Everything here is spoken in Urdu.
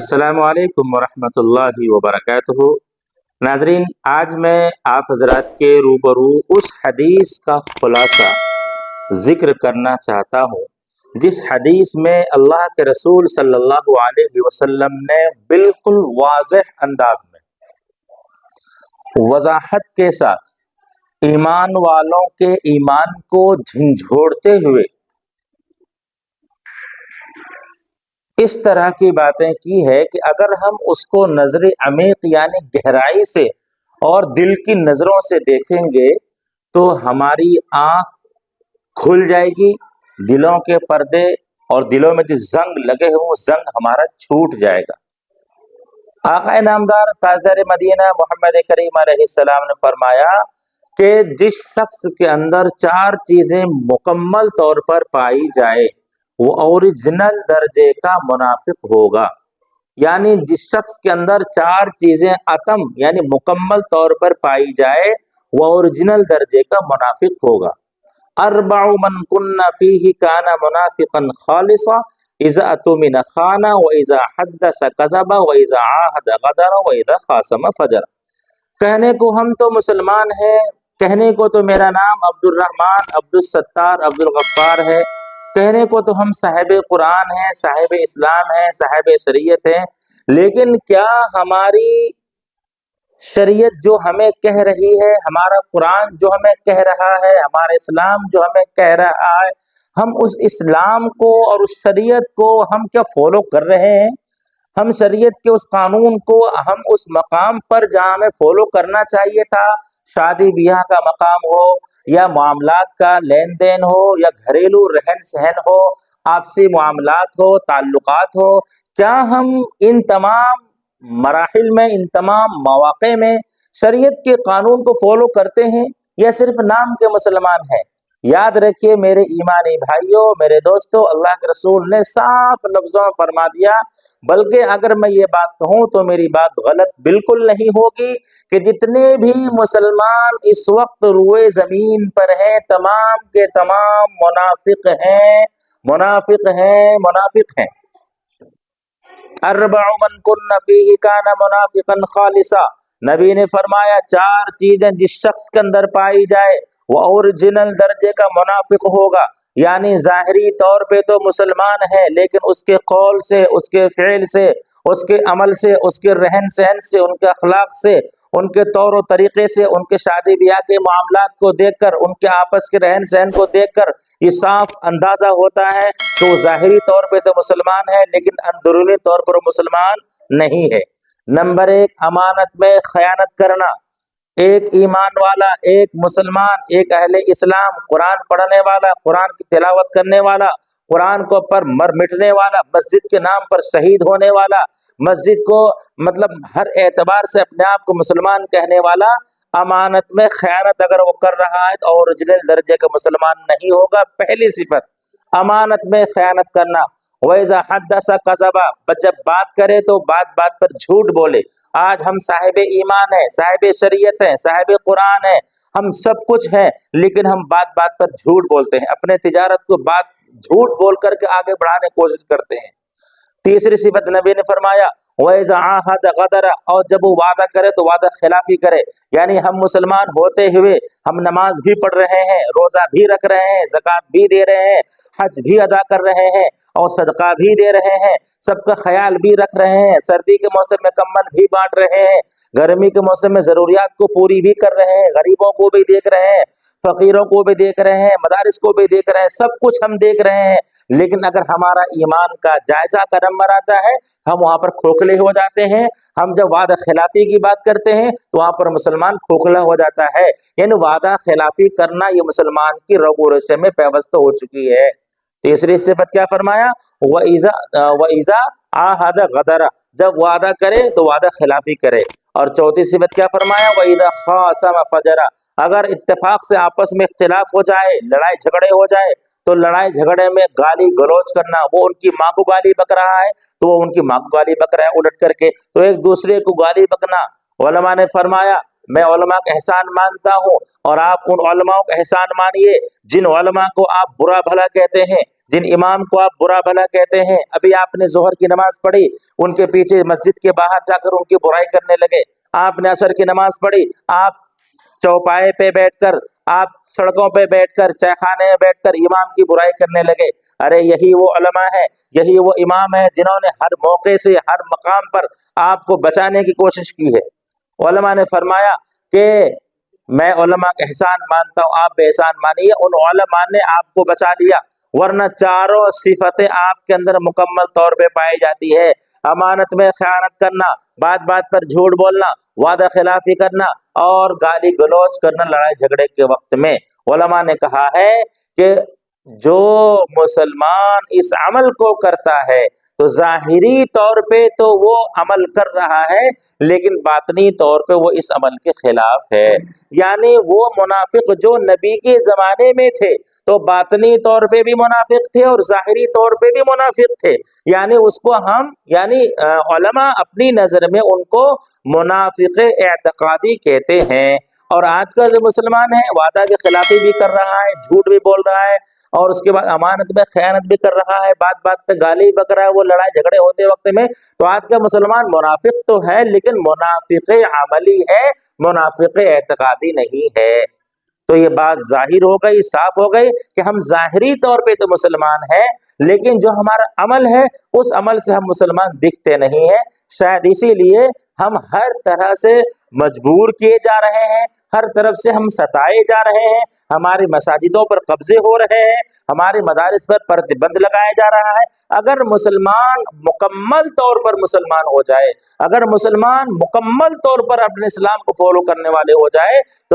السلام علیکم ورحمۃ اللہ وبرکاتہ۔ ناظرین، آج میں آپ حضرات کے روبرو اس حدیث کا خلاصہ ذکر کرنا چاہتا ہوں جس حدیث میں اللہ کے رسول صلی اللہ علیہ وسلم نے بالکل واضح انداز میں وضاحت کے ساتھ ایمان والوں کے ایمان کو جھنجھوڑتے ہوئے اس طرح کی باتیں کی ہے کہ اگر ہم اس کو نظر عمیق یعنی گہرائی سے اور دل کی نظروں سے دیکھیں گے تو ہماری آنکھ کھل جائے گی، دلوں کے پردے اور دلوں میں جو زنگ لگے ہوں وہ زنگ ہمارا چھوٹ جائے گا۔ آقا نامدار تاجدار مدینہ محمد کریم علیہ السلام نے فرمایا کہ جس شخص کے اندر چار چیزیں مکمل طور پر پائی جائے وہ اوریجنل درجے کا منافق ہوگا، یعنی جس شخص کے اندر چار چیزیں اتم یعنی مکمل طور پر پائی جائے وہ اوریجنل درجے کا منافق ہوگا۔ اربع من کن فیہ کان منافقا خالصا اذا اؤتمن خان واذا حدث کذب واذا عاہد غدر واذا خاصم فجر۔ کہنے کو ہم تو مسلمان ہیں، کہنے کو تو میرا نام عبد الرحمن، عبد الستار، عبد الغفار ہے، کہنے کو تو ہم صاحب قرآن ہیں، صاحب اسلام ہیں، صاحب شریعت ہیں، لیکن کیا ہماری شریعت جو ہمیں کہہ رہی ہے، ہمارا قرآن جو ہمیں کہہ رہا ہے، ہمارا اسلام جو ہمیں کہہ رہا ہے، ہم اس اسلام کو اور اس شریعت کو ہم کیا فالو کر رہے ہیں؟ ہم شریعت کے اس قانون کو ہم اس مقام پر جہاں ہمیں فالو کرنا چاہیے تھا، شادی بیاہ کا مقام ہو یا معاملات کا لین دین ہو یا گھریلو رہن سہن ہو، آپسی معاملات ہو، تعلقات ہو، کیا ہم ان تمام مراحل میں، ان تمام مواقع میں شریعت کے قانون کو فالو کرتے ہیں یا صرف نام کے مسلمان ہیں؟ یاد رکھیے میرے ایمانی بھائیوں، میرے دوستوں، اللہ کے رسول نے صاف لفظوں میں فرما دیا، بلکہ اگر میں یہ بات کہوں تو میری بات غلط بالکل نہیں ہوگی کہ جتنے بھی مسلمان اس وقت روئے زمین پر ہیں تمام کے تمام منافق ہیں، منافق ہیں، منافق ہیں۔ اربع من کن فیہ کان منافقا خالصا، نبی نے فرمایا چار چیزیں جس شخص کے اندر پائی جائے وہ اوریجنل درجے کا منافق ہوگا، یعنی ظاہری طور پہ تو مسلمان ہے لیکن اس کے قول سے، اس کے فعل سے، اس کے عمل سے، اس کے رہن سہن سے، ان کے اخلاق سے، ان کے طور و طریقے سے، ان کے شادی بیاہ کے معاملات کو دیکھ کر، ان کے آپس کے رہن سہن کو دیکھ کر یہ صاف اندازہ ہوتا ہے کہ وہ ظاہری طور پہ تو مسلمان ہے لیکن اندرونی طور پر وہ مسلمان نہیں ہے۔ نمبر ایک، امانت میں خیانت کرنا۔ ایک ایمان والا، ایک مسلمان، ایک اہل اسلام، قرآن پڑھنے والا، قرآن کی تلاوت کرنے والا، قرآن کو پر مٹنے والا، مسجد کے نام پر شہید ہونے والا، مسجد کو مطلب ہر اعتبار سے اپنے آپ کو مسلمان کہنے والا، امانت میں خیانت اگر وہ کر رہا ہے تو اوریجنل درجے کا مسلمان نہیں ہوگا۔ پہلی صفت امانت میں خیانت کرنا۔ وَإِذَا حَدَّثَ كَذَبَ، جب بات کرے تو بات بات پر جھوٹ بولے۔ آج ہم صاحب ایمان ہیں، صاحب شریعت ہیں، صاحب قرآن ہیں، ہم سب کچھ ہیں لیکن ہم بات بات پر جھوٹ بولتے ہیں، اپنے تجارت کو بات جھوٹ بول کر کے آگے بڑھانے کی کوشش کرتے ہیں۔ تیسری صفت نبی نے فرمایا وَإِذَا عَاهَدَ غَدَرَ، اور جب وہ وعدہ کرے تو وعدہ خلافی کرے، یعنی ہم مسلمان ہوتے ہوئے ہم نماز بھی پڑھ رہے ہیں، روزہ بھی رکھ رہے ہیں، زکوٰۃ بھی دے رہے ہیں، حج بھی ادا کر رہے ہیں اور صدقہ بھی دے رہے ہیں، سب کا خیال بھی رکھ رہے ہیں، سردی کے موسم میں کمبل بھی بانٹ رہے ہیں، گرمی کے موسم میں ضروریات کو پوری بھی کر رہے ہیں، غریبوں کو بھی دیکھ رہے ہیں، فقیروں کو بھی دیکھ رہے ہیں، مدارس کو بھی دیکھ رہے ہیں، سب کچھ ہم دیکھ رہے ہیں، لیکن اگر ہمارا ایمان کا جائزہ کا نمبر آتا ہے ہم وہاں پر کھوکھلے ہو جاتے ہیں۔ ہم جب وعدہ خلافی کی بات کرتے ہیں تو وہاں پر مسلمان کھوکھلا ہو جاتا ہے، یعنی وعدہ خلافی کرنا یہ مسلمان کی رگ و ریشے میں پیوست ہو چکی ہے۔ تیسری صفت کیا فرمایا؟ وَإِذَا عَاهَدَ غَدَرَ، جب وعدہ کرے تو وعدہ خلافی کرے۔ اور چوتھی صفت کیا فرمایا؟ وَإِذَا خَاصَمَ فَجَرَ، اگر اتفاق سے آپس میں اختلاف ہو جائے، لڑائی جھگڑے ہو جائے تو لڑائی جھگڑے میں گالی گلوچ کرنا، وہ ان کی ماں کو گالی بک رہا ہے تو وہ ان کی ماں کو گالی بک رہا ہے الٹ کر کے، تو ایک دوسرے کو گالی بکنا۔ علماء نے فرمایا میں علماء کا احسان مانتا ہوں اور آپ ان علماء کا احسان مانیے جن علماء کو آپ برا بھلا کہتے ہیں، جن امام کو آپ برا بھلا کہتے ہیں۔ ابھی آپ نے ظہر کی نماز پڑھی، ان کے پیچھے مسجد کے باہر جا کر ان کی برائی کرنے لگے۔ آپ نے عصر کی نماز پڑھی، آپ چوپائے پہ بیٹھ کر، آپ سڑکوں پہ بیٹھ کر، چائے خانے میں بیٹھ کر امام کی برائی کرنے لگے۔ ارے یہی وہ علماء ہیں، یہی وہ امام ہیں جنہوں نے ہر موقع سے، ہر مقام پر آپ کو بچانے کی کوشش کی ہے۔ علماء نے فرمایا کہ میں علماء کا احسان مانتا ہوں، آپ بے احسان مانیے۔ ان علماء نے آپ کو بچا لیا، ورنہ چاروں صفتیں آپ کے اندر مکمل طور پہ پائی جاتی ہے۔ امانت میں خیانت کرنا، بات بات پر جھوٹ بولنا، وعدہ خلافی کرنا اور گالی گلوچ کرنا لڑائی جھگڑے کے وقت میں۔ علماء نے کہا ہے کہ جو مسلمان اس عمل کو کرتا ہے تو ظاہری طور پہ تو وہ عمل کر رہا ہے، لیکن باطنی طور پہ وہ اس عمل کے خلاف ہے۔ یعنی وہ منافق جو نبی کے زمانے میں تھے تو باطنی طور پہ بھی منافق تھے اور ظاہری طور پہ بھی منافق تھے، یعنی اس کو ہم علماء اپنی نظر میں ان کو منافق اعتقادی کہتے ہیں۔ اور آج کا جو مسلمان ہے وعدہ کی خلافی بھی کر رہا ہے، جھوٹ بھی بول رہا ہے اور اس کے بعد امانت میں خیانت بھی کر رہا ہے، بات بات پہ گالی بک رہا ہے، وہ لڑائی جھگڑے ہوتے وقت میں۔ تو آج کا مسلمان منافق تو ہے لیکن منافق عملی ہے، منافق اعتقادی نہیں ہے۔ تو یہ بات ظاہر ہو گئی، صاف ہو گئی کہ ہم ظاہری طور پہ تو مسلمان ہیں لیکن جو ہمارا عمل ہے اس عمل سے ہم مسلمان دکھتے نہیں ہیں۔ شاید اسی لیے ہم ہر طرح سے مجبور کیے جا رہے ہیں، ہر طرف سے ہم ستائے جا رہے ہیں، ہماری مساجدوں پر قبضے ہو رہے ہیں، ہمارے مدارس پر پرتبند لگایا جا رہا ہے۔ اگر مسلمان مکمل طور پر مسلمان ہو جائے، اگر مسلمان مکمل طور پر اپنے اسلام کو فالو کرنے والے ہو جائے تو